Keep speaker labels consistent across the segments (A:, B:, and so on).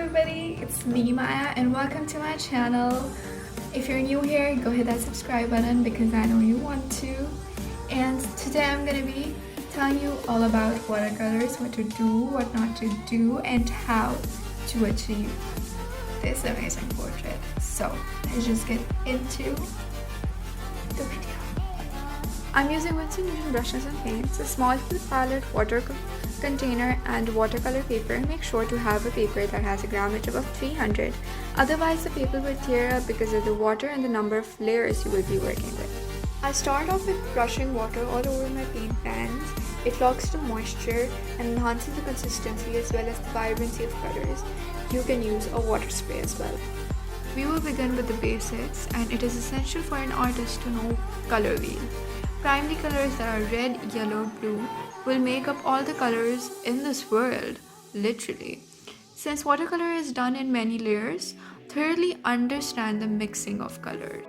A: everybody, it's me Maya and welcome to my channel. If you're new here, go hit that subscribe button because I know you want to. And today I'm going to be telling you all about watercolors, what to do, what not to do, and how to achieve this amazing portrait. So let's just get into the video. I'm using Winston Newton brushes and paints, a small palette, water container and watercolor paper. Make sure to have a paper that has a grammage above 300, otherwise the paper will tear up because of the water and the number of layers you will be working with. I start off with brushing water all over my paint pans. It locks the moisture and enhances the consistency as well as the vibrancy of colors. You can use a water spray as well. We will begin with the basics, and it is essential for an artist to know color wheel. Primary colors that are red, yellow, blue will make up all the colors in this world, literally. Since watercolor is done in many layers, thoroughly understand the mixing of colors.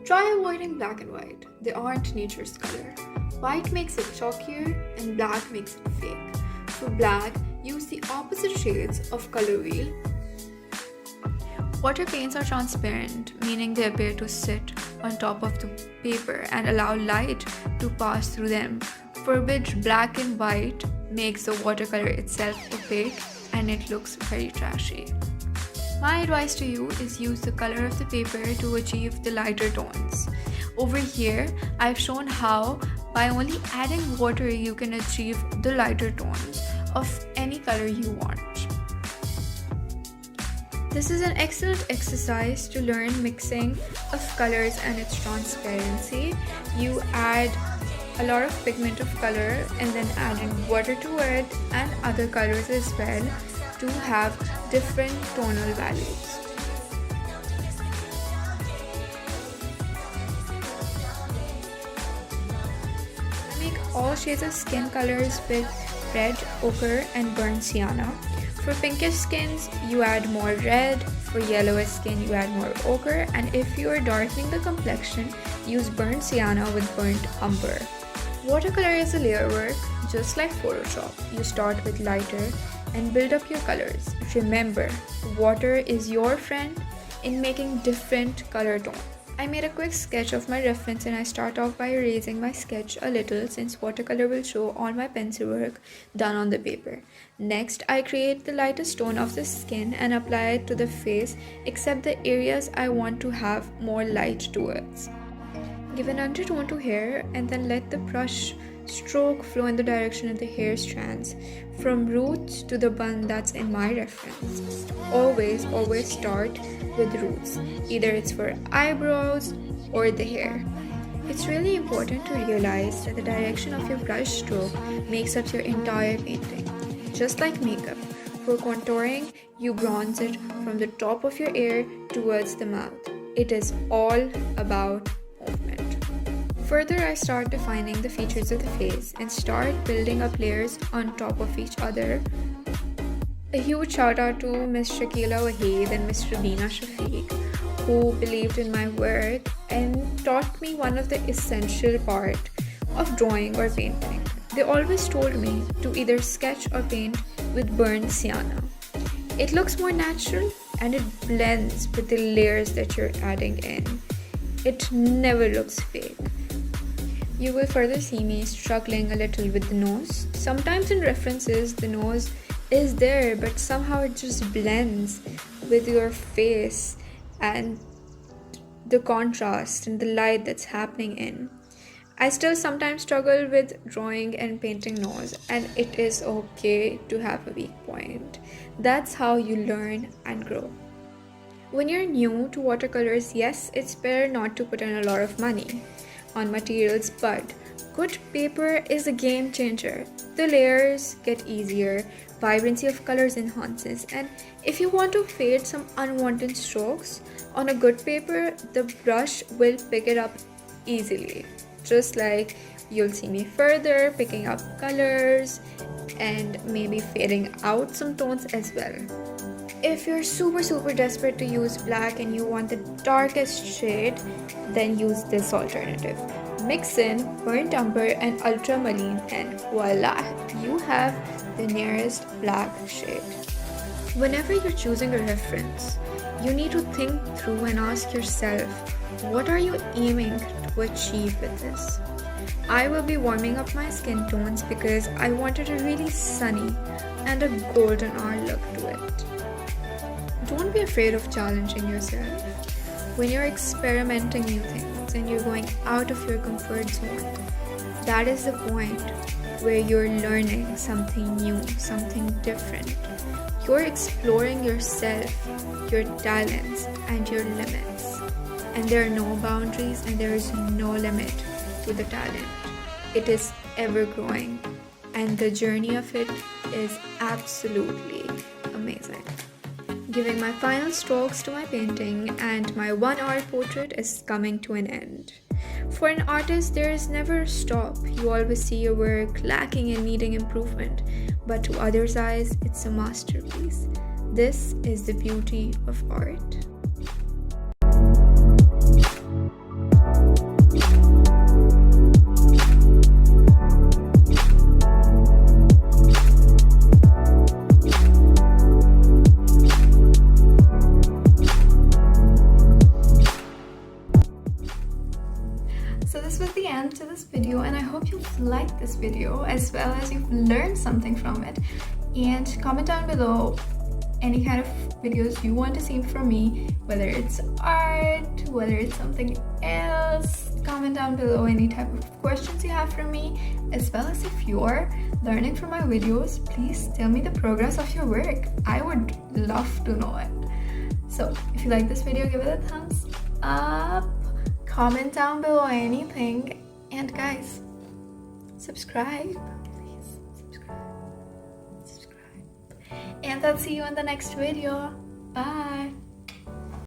A: Try avoiding black and white. They aren't nature's color. White makes it chalkier and black makes it fake. For black, use the opposite shades of color wheel. Water paints are transparent, meaning they appear to sit on top of the paper and allow light to pass through them, for which black and white makes the watercolor itself opaque and it looks very trashy. My advice to you is use the color of the paper to achieve the lighter tones. Over here, I've shown how by only adding water you can achieve the lighter tones of any color you want. This is an excellent exercise to learn mixing of colors and its transparency. You add a lot of pigment of color and then adding water to it and other colors as well to have different tonal values. I make all shades of skin colors with red, ochre and burnt sienna. For pinkish skins, you add more red, for yellowish skin you add more ochre, and if you are darkening the complexion, use burnt sienna with burnt umber. Watercolor is a layer work, just like Photoshop. You start with lighter and build up your colors. Remember, water is your friend in making different color tones. I made a quick sketch of my reference and I start off by erasing my sketch a little since watercolor will show all my pencil work done on the paper. Next, I create the lightest tone of the skin and apply it to the face except the areas I want to have more light towards. Give an undertone to hair and then let the brush stroke flow in the direction of the hair strands from roots to the bun that's in my reference. Always start with roots, either it's for eyebrows or the hair. It's really important to realize that the direction of your brush stroke makes up your entire painting. Just like makeup, for contouring, you bronze it from the top of your ear towards the mouth. It is all about movement. Further, I start defining the features of the face and start building up layers on top of each other. A huge shout out to Ms. Shakila Waheed and Ms. Rabina Shafiq, who believed in my work and taught me one of the essential part of drawing or painting. They always told me to either sketch or paint with burnt sienna. It looks more natural and it blends with the layers that you're adding in. It never looks fake. You will further see me struggling a little with the nose. Sometimes in references, the nose is there, but somehow it just blends with your face and the contrast and the light that's happening in. I still sometimes struggle with drawing and painting nose, and it is okay to have a weak point. That's how you learn and grow. When you're new to watercolors, yes, it's better not to put in a lot of money on materials, but good paper is a game changer. The layers get easier, vibrancy of colors enhances, and if you want to fade some unwanted strokes on a good paper, the brush will pick it up easily. Just like you'll see me further picking up colors and maybe fading out some tones as well. If you're super desperate to use black and you want the darkest shade, then use this alternative. Mix in burnt umber and ultramarine and voila, you have the nearest black shade. Whenever you're choosing a reference, you need to think through and ask yourself, what are you aiming to achieve with this? I will be warming up my skin tones because I wanted a really sunny and a golden hour look to it. Don't be afraid of challenging yourself. When you're experimenting new things and you're going out of your comfort zone, that is the point where you're learning something new, something different. You're exploring yourself, your talents, and your limits. And there are no boundaries and there is no limit to the talent. It is ever growing, and the journey of it is absolutely amazing. Giving my final strokes to my painting, and my 1 hour portrait is coming to an end. For an artist, there is never a stop. You always see your work lacking and needing improvement, but to others' eyes, it's a masterpiece. This is the beauty of art. So this was the end to this video, and I hope you've liked this video as well as you've learned something from it. And comment down below any kind of videos you want to see from me, whether it's art, whether it's something else. Comment down below any type of questions you have for me, as well as if you're learning from my videos, please tell me the progress of your work. I would love to know it. So if you like this video, give it a thumbs up. Comment down below anything, and guys, subscribe, please subscribe, and I'll see you in the next video. Bye.